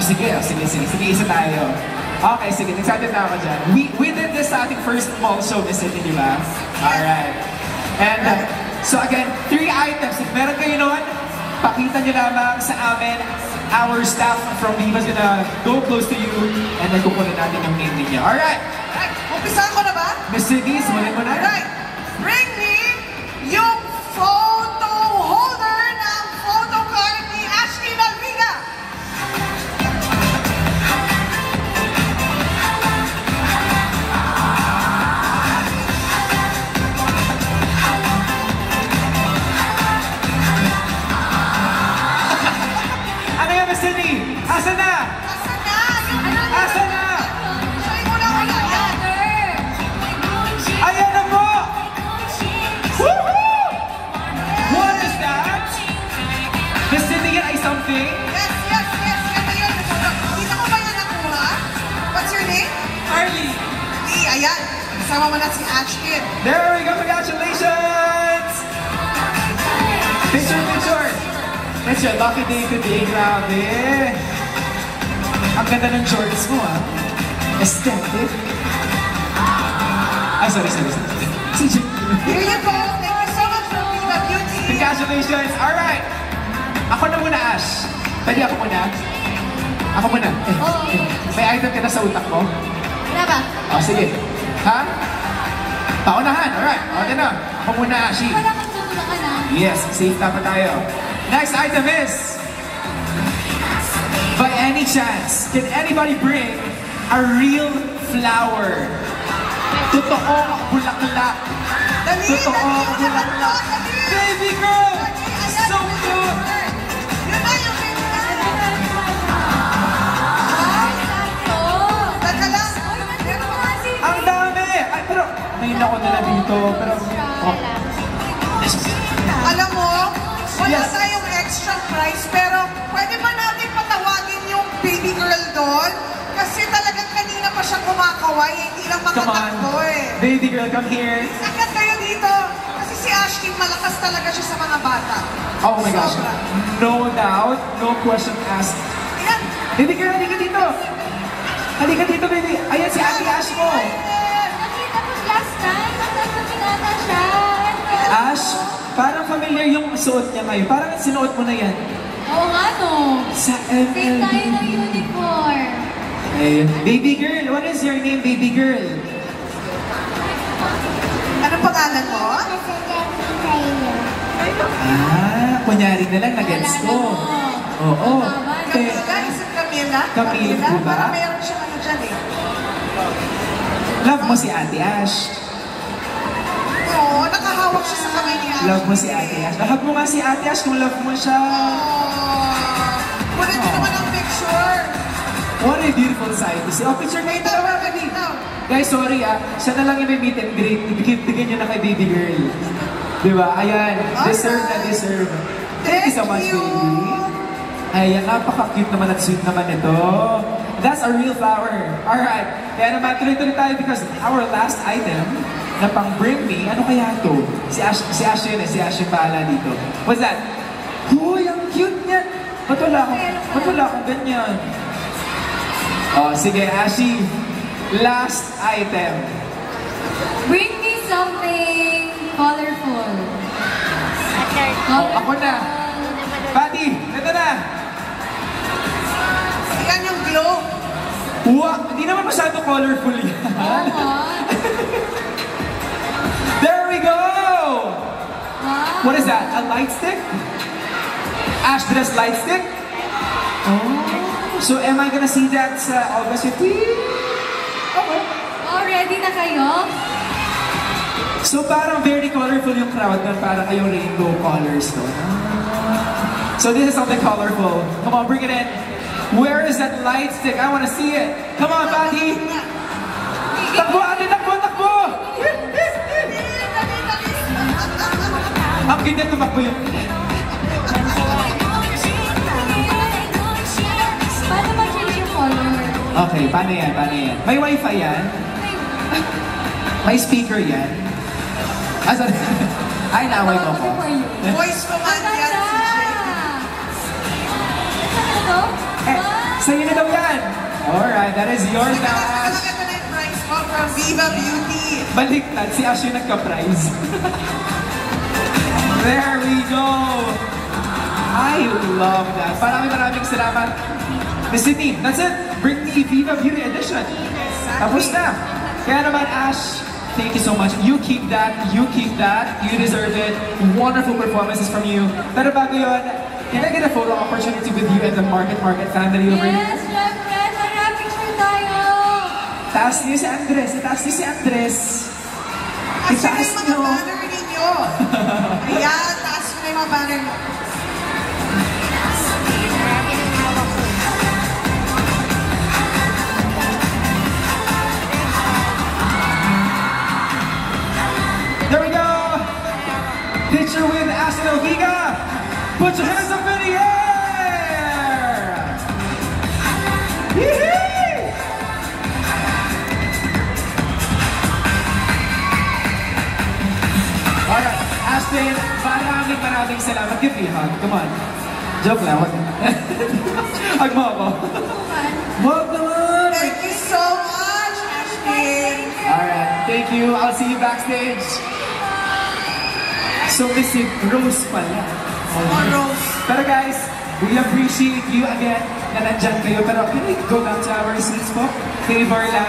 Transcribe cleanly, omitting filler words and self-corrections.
Sige, isa tayo. Okay, sige, excited na ako dyan. We did this sa ating first mall show, Miss City, di ba? Alright. And so again, 3 items. If meron kayo nun, pakita nyo lamang sa amin. Our staff from Viva's gonna go close to you and then kukunin natin yung name ninyo. Alright! Umpisahan ko na ba? Miss City, sumalit mo na. Alright! Bring me yung photo holder ng photo card ni Ashley Malviga! Ano yan, Miss City? Asan na? Asan na? Show mo lang wala yan! Ayan na po! Woohoo! What is that? Miss City, yan ay something? Yes! Ganda yun! Kita mo ba yan nakuha? What's your name? Arlie! Lee, ayan! Kasama mo na si Ashkin. There we go! Congratulations! Picture! It's your lucky day today, grabe! Ang ganda ng shorts mo, ah. Aesthetic. Ah, sorry. Here you go! Thank you so much for being the beauty! Congratulations! Alright! Ako na muna, Ash. Pwede ako muna? Ako muna. May item ka na sa utak mo? Wala ba? Sige. Ha? Paunahan. Alright. Okay na. Ako muna, Ashi. Wala kang tutulak ka na. Yes. Safe na pa tayo. Next item is... By any chance, can anybody bring a real flower? Totoong bulaklak. Totoong bulaklak. Baby girl! So cute! Yun na yung baby girl! Teka lang! Ang dami! Ay, pero ngayon ako nila dito. Pero... Alam mo, wala Yes. tayong extra price, pero pwede ba natin patawagin yung baby girl doon? Kasi talagang kanina pa siya kumakaway, hindi lang Come on. makatakbo eh. Baby girl, come here. Agad kayo dito. Kasi si Ashkin, malakas talaga siya sa mga bata. Oh my gosh. Sobra. No doubt, no question asked. Ayan. Baby girl, halika dito. Halika dito, baby. Ayan si Ate Ash mo. Nakita ko last time. Nandun pinata siya. Ash, parang familiar yung suot niya ngayon. Parang sinuot mo na yan. Oo nga no. Sa Same ML. tayo ng uniform. Ayun. Baby girl, what is your name, baby girl? Anong pangalan mo? Kunyari na lang, na-gets ko. Oo. Camila? Is it Camila? Camila, diba? Parang meron siya ano dyan eh. Love mo si Ate Ash. Oo, nakahawak siya sa kamay ni Ashkin. Love mo si Ate Ash. Lahab mo nga si Ate Ash kung love mo siya. Kunin mo naman ang picture. What a beautiful sight to see. Oh, picture kayo dalawa, baby. Guys, sorry siya na lang yung may meet and greet. Ibigay nyo na kay baby girl. Diba? Ayan. Deserve na deserve. Thank you so much, baby. Ayan, napaka-cute naman at sweet naman ito. That's a real flower. Alright. Kaya naman, tuloy-tuloy tayo because our last item na pang bring me, ano kaya ito? Si Ash yun eh. Si Ash yung bahala dito. What's that? Uy, ang cute niya. Ba't wala akong ganyan? Oh, sige, Ashi. Last item. Bring me something colorful. Oh, ako na. Patty, ito na. Ayan yung glow. Wow, hindi naman masyado colorful yan. There we go! Wow. What is that? A light stick? Ash dress light stick? Oh. So am I gonna see that sa August 15? Okay. Oh, ready na kayo? So parang very colorful yung crowd na parang kayong rainbow colors to. So this is something colorful. Come on, bring it in. Where is that light stick? I want to see it. Come on, Patty. Takbo, ate, takbo! Ang ganda tumakbo yun. Paano mag-change yung color? Okay, paano yan? May wifi yan? May speaker yan? Sorry. Ay, naaway mo ko. Voice command yan si Jay. Sa'yo na daw yan. Alright, that is yours now, Ash. Ito na yung prize mo from Viva Beauty. Baliktad, si Ash yung nagka-prize. There we go. I love that. Maraming salamat. Miss Sydney, that's it. Bring me Viva Beauty Edition. Tapos na. Kaya naman, Ash, thank you so much. You keep that. You keep that. You deserve it. Wonderful performances from you. Pero bago yun, can I get a photo opportunity with you and the Market family over here? Yes, syempre. Tara, picture tayo. Taas niyo si Andres. Taas niyo si Andres. Taas Itaas yung mga niyo. banner ninyo. Ayan, taas yung mga banner mo. There we go! Picture with Aston Viga! Put your hands up in the air! Yee-hee! Alright, Aston, maraming salamat. Give me a hug. Come on. Joke lang. Hug mo ako. Hug naman! Thank you so much, Ashton. Alright, thank you. I'll see you backstage. So, Miss Rose pala. Rose. Pero guys, we appreciate you again na nandyan kayo. Pero can we go back to our seats po? Favor lang.